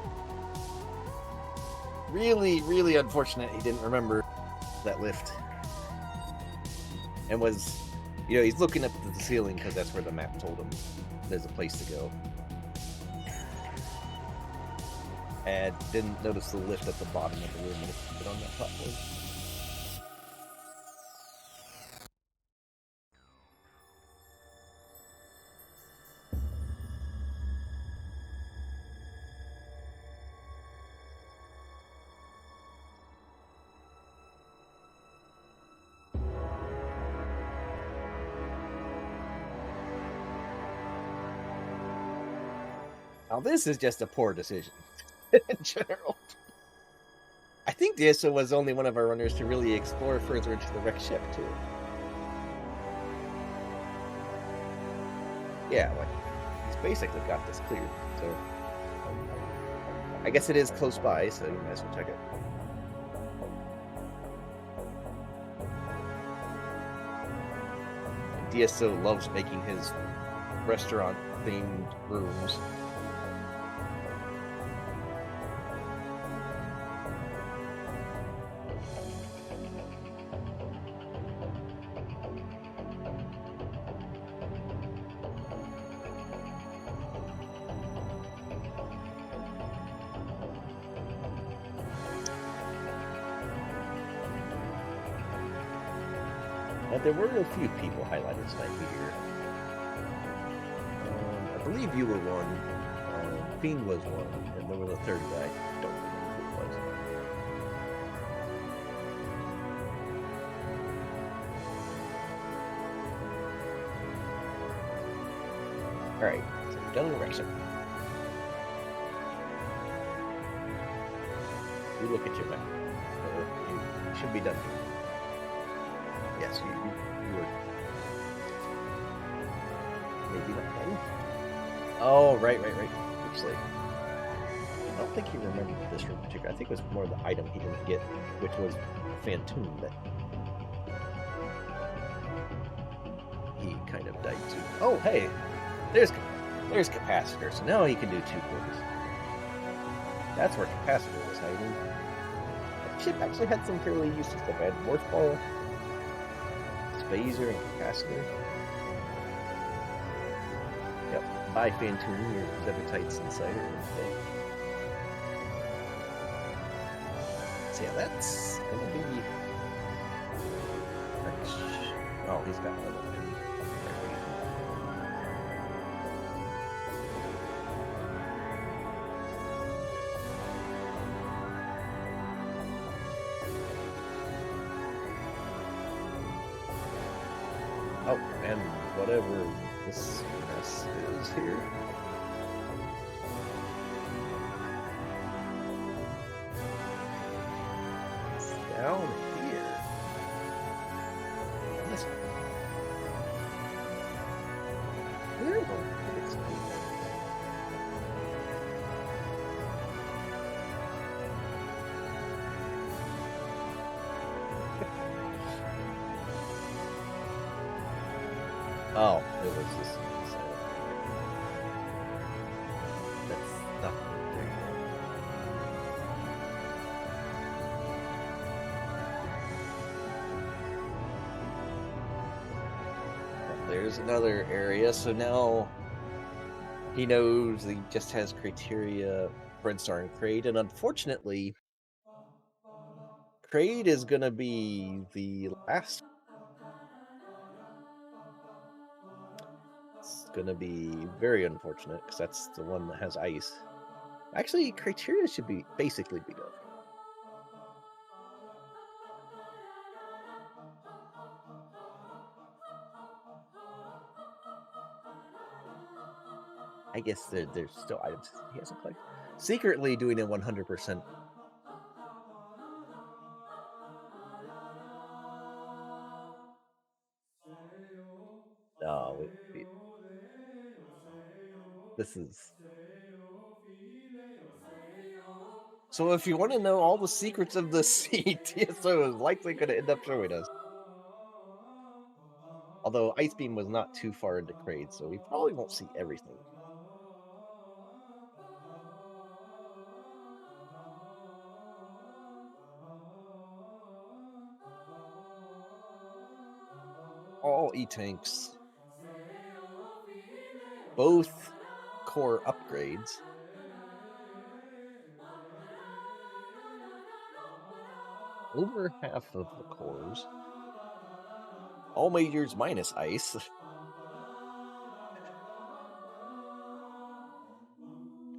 [SPEAKER 1] Really, really unfortunate he didn't remember that lift. And was, he's looking up at the ceiling because that's where the map told him there's a place to go. And didn't notice the lift at the bottom of the room when he put on that platform. Now, this is just a poor decision in general. I think DSO was only one of our runners to really explore further into the wrecked ship, too. Yeah, like, he's basically got this cleared, so I guess it is close by, so you might as well check it. DSO loves making his restaurant-themed rooms. There were a few people highlighted tonight here. I believe you were one. Fiend was one, and there was a third guy. I don't remember who it was. Alright, so we're done with racing. You look at your map. You should be done here. Yes, you were. Maybe not done. Oh, right. Actually, I don't think he remembered this room in particular. I think it was more the item he didn't get, which was a Phantom that he kind of died to. Oh, hey, there's. There's capacitor, so now he can do 2 cores. That's where capacitor was hiding. The ship actually had some fairly useless stuff. I had morph ball, phaser, and capacitor. Yep, by Phantoon, your Zevitites inside it. Okay. So yeah, that's gonna be. Oh, he's got another one. Oh, and whatever this mess is here. It's down here. This weird one. It's oh, it was just. So that's not there. There's another area, so now he knows he just has criteria, Brinstar, and Kraid, and unfortunately, Kraid is gonna be the last. It's gonna be very unfortunate because that's the one that has ice. Actually, criteria should be basically be done. I guess there's still items he hasn't collected. Secretly doing a 100%. No, this is. So if you want to know all the secrets of the sea, TSO is likely going to end up showing us. Although Ice Beam was not too far into Kraid, so we probably won't see everything. All E-Tanks. Both core upgrades. Over half of the cores. All majors minus ice.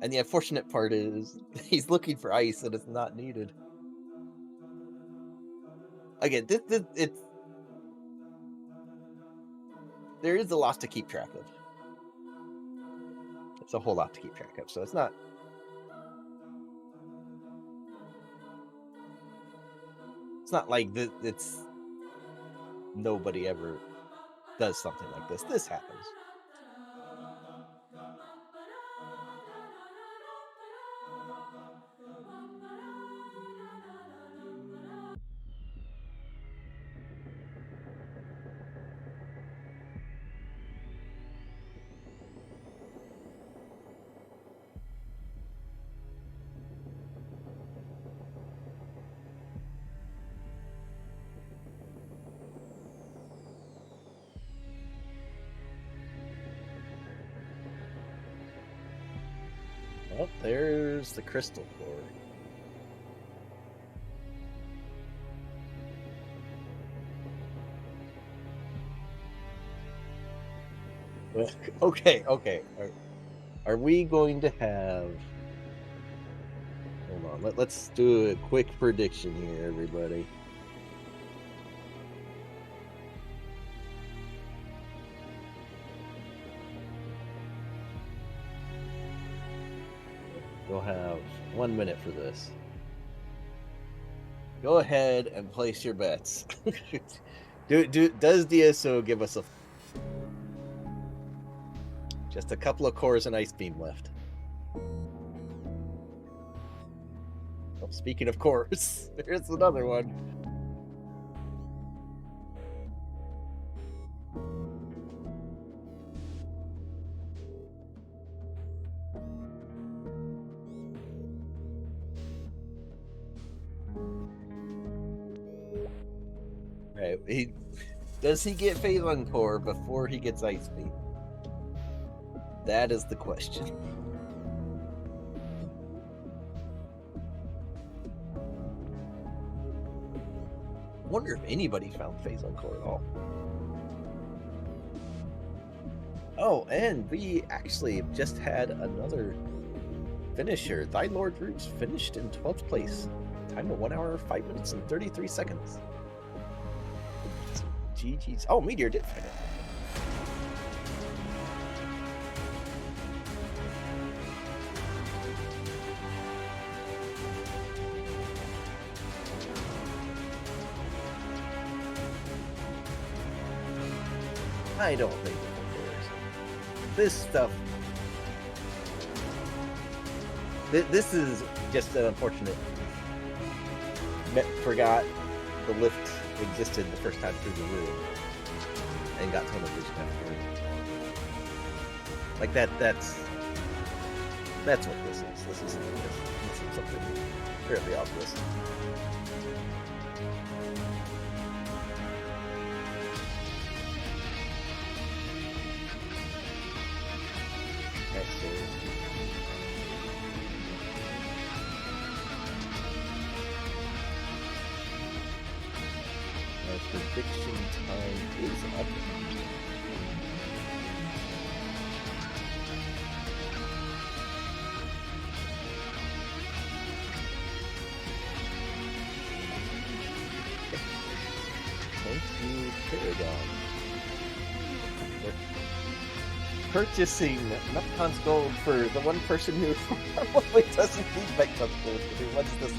[SPEAKER 1] And the unfortunate part is he's looking for ice and it's not needed. Again, it's there is a lot to keep track of. It's a whole lot to keep track of, so it's not. It's not like it's nobody ever does something like this. This happens. Well, there's the crystal core. Okay. Are we going to have? Hold on. Let's do a quick prediction here, everybody. We'll have 1 minute for this. Go ahead and place your bets. Does DSO give us just a couple of cores and Ice Beam left? Well, speaking of cores, there's another one. Okay, does he get Phase Encore before he gets Ice Beam? That is the question. I wonder if anybody found Phase Encore at all. Oh, and we actually just had another finisher. Thy Lord Roots finished in 12th place. Time of 1 hour, 5 minutes, and 33 seconds. GG's. Oh, Meteor did find it. I don't think it compares. This stuff. This is just an unfortunate. Forgot the lift existed the first time through the room and got tunnel vision afterwards. Like that's what this is. This is something fairly obvious. Prediction time is up. Thank you, Paragon. We're purchasing Nupcon's gold for the one person who probably doesn't need Nupcon's gold. Who wants this?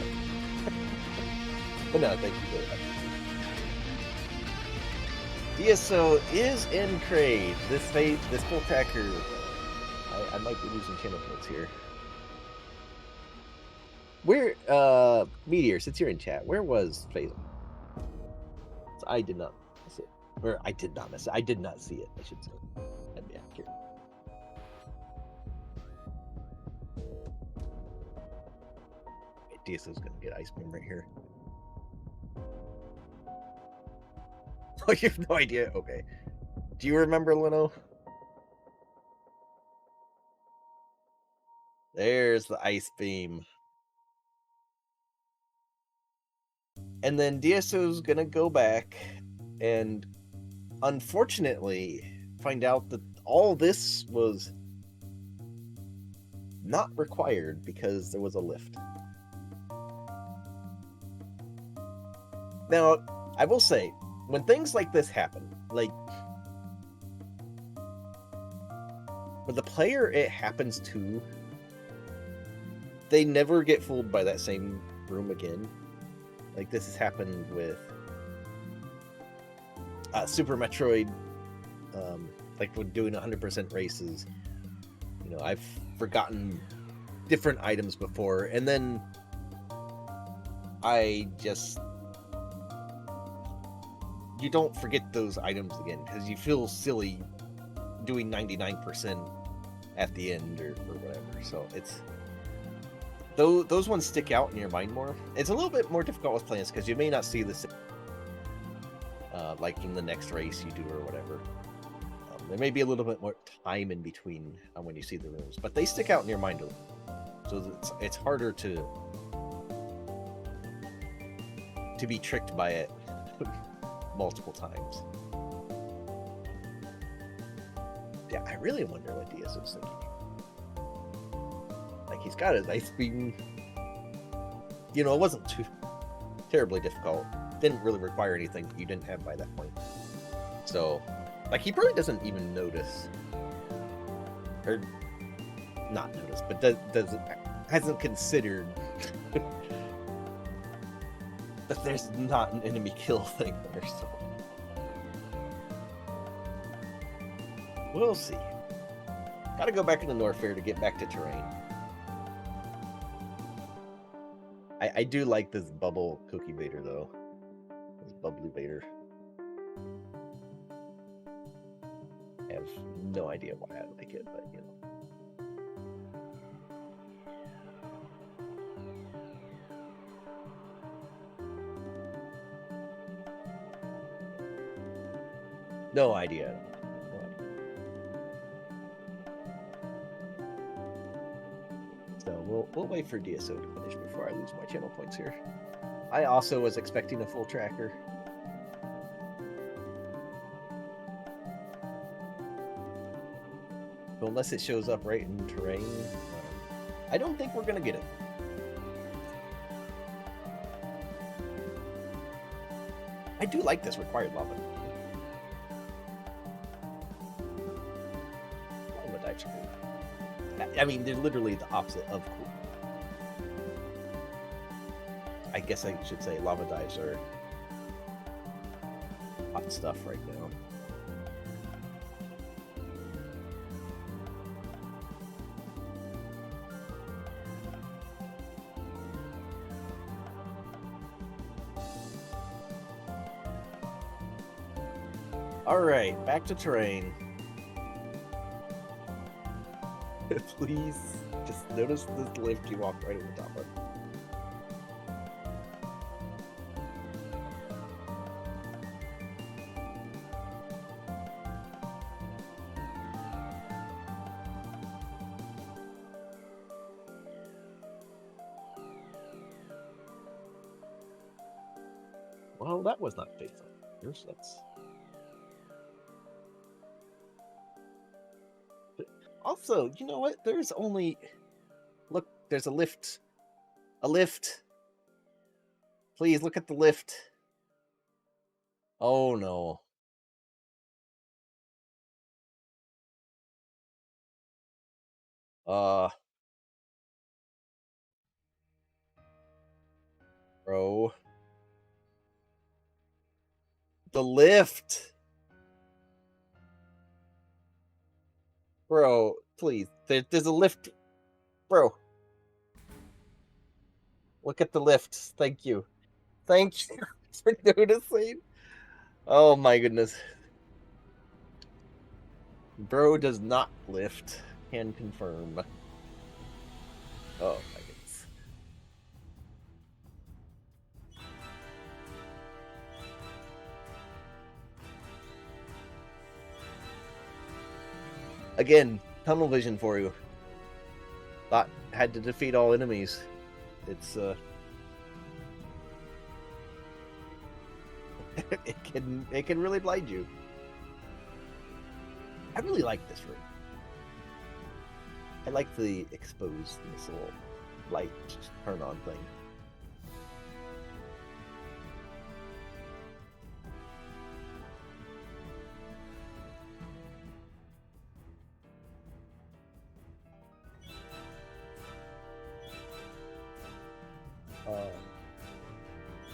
[SPEAKER 1] But no, thank you very much. DSO is in Crade. This full tracker. I might be losing channel points here. Where Meteor, since you're in chat, where was Phase? So I did not miss it. Or I did not miss it. I did not see it, I should say. That'd be accurate. Okay, DSO's gonna get Ice Beam right here. Oh, you have no idea? Okay. Do you remember, Leno? There's the Ice Beam. And then DSO's gonna go back and unfortunately find out that all this was not required because there was a lift. Now, I will say, when things like this happen, like for the player it happens to, they never get fooled by that same room again. Like this has happened with Super Metroid, like when doing 100% races. You know, I've forgotten different items before, and then you don't forget those items again because you feel silly doing 99% at the end or whatever. So it's those ones stick out in your mind more. It's a little bit more difficult with plans because you may not see this like in the next race you do or whatever. There may be a little bit more time in between when you see the rooms, but they stick out in your mind a little. So it's harder to be tricked by it multiple times. Yeah, I really wonder what DSO's thinking. Like, he's got his Ice Beam. You know, it wasn't too terribly difficult. Didn't really require anything you didn't have by that point. So, like, he probably doesn't even notice. Or, not notice, but hasn't considered that there's not an enemy kill thing there, so. We'll see. Gotta go back into Norfair to get back to terrain. I do like this bubble cookie Vader, though. This bubbly Vader. I have no idea why I like it, but, you know. No idea. No idea. So we'll wait for DSO to finish before I lose my channel points here. I also was expecting a full tracker. But unless it shows up right in terrain, I don't think we're gonna get it. I do like this required lava. Lava dives are cool. I mean, they're literally the opposite of cool. I guess I should say lava dives are hot stuff right now. Alright, back to terrain. Please, just notice this lift you walked right over the top of. Well, that was not faithful. Here's that's. Also, you know what? There's only. Look, there's a lift. A lift. Please look at the lift. Oh no. Bro. The lift. Bro, please. There's a lift. Bro. Look at the lift. Thank you. Thank you for noticing. Oh my goodness. Bro does not lift. Can confirm. Oh my goodness. Again, tunnel vision for you. Thought had to defeat all enemies. It's it can really blind you. I really like this room. I like the exposed missile light turn on thing.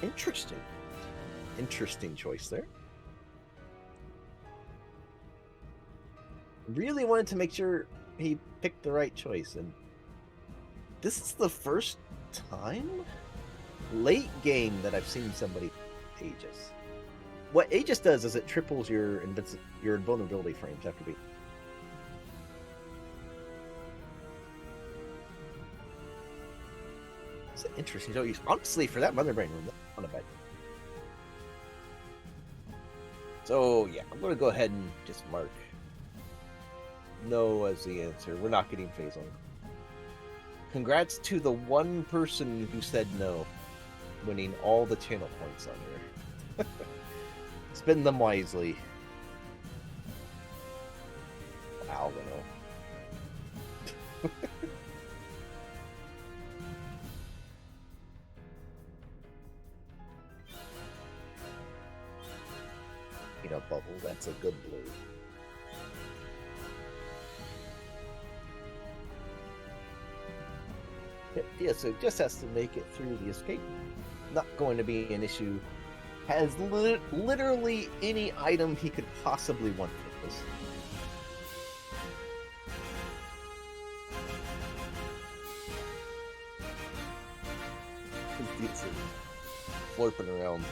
[SPEAKER 1] Interesting. Interesting choice there. Really wanted to make sure he picked the right choice, and this is the first time late game that I've seen somebody Aegis. What Aegis does is it triples your invulnerability frames after being. It's an interesting choice. Honestly, for that Mother Brain room, that's not a bad. So yeah, I'm gonna go ahead and just mark no as the answer. We're not getting phase on. Congrats to the one person who said no, winning all the channel points on here. Spend them wisely. Wow, no. Peanut bubble, that's a good blue. Yeah, so just has to make it through the escape. Not going to be an issue. Has literally any item he could possibly want for this. It's flirting around.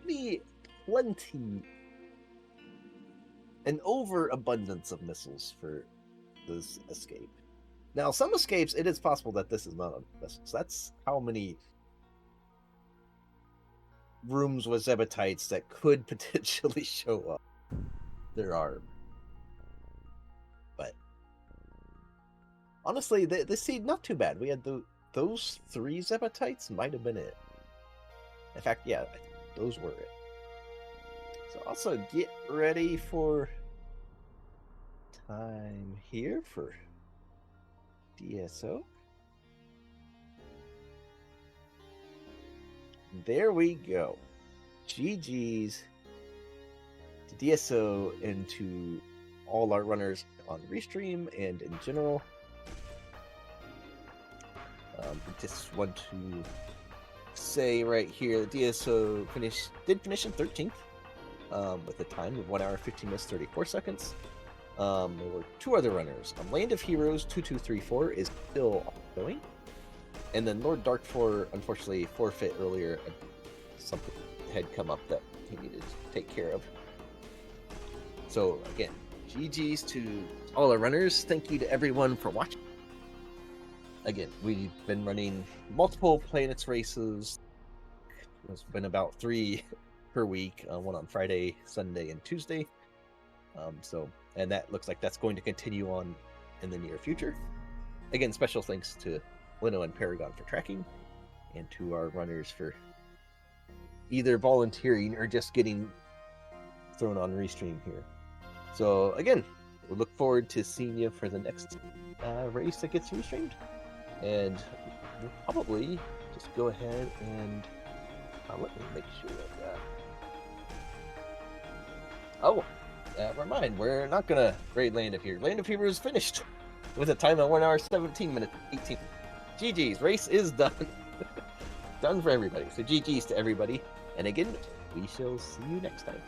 [SPEAKER 1] be plenty, an overabundance of missiles for this escape. Now, some escapes, it is possible that this is not on missiles. That's how many rooms with Zebatites that could potentially show up there are. But honestly, this seed not too bad. We had those 3 Zebatites might have been it. In fact, yeah, those were it. So also get ready for time here for DSO. There we go. GG's to DSO and to all our runners on Restream and in general. Just want to say right here, the DSO did finish in 13th with a time of 1 hour 15 minutes 34 seconds. There were 2 other runners. Land of Heroes 2234 is still ongoing, and then Lord Dark4 unfortunately forfeit earlier. Something had come up that he needed to take care of. So again, GG's to all our runners. Thank you to everyone for watching. Again, we've been running multiple planets races. It's been about 3 per week, 1 on Friday, Sunday, and Tuesday. And that looks like that's going to continue on in the near future. Again, special thanks to Lino and Paragon for tracking, and to our runners for either volunteering or just getting thrown on Restream here. So again, we look forward to seeing you for the next race that gets restreamed. And we'll probably just go ahead and let me make sure of that. Oh, remind, we're not gonna raid Land of Heroes. Land of Heroes is finished with a time of 1 hour 17 minutes 18. GG's, race is done. Done for everybody. So GG's to everybody. And again, we shall see you next time.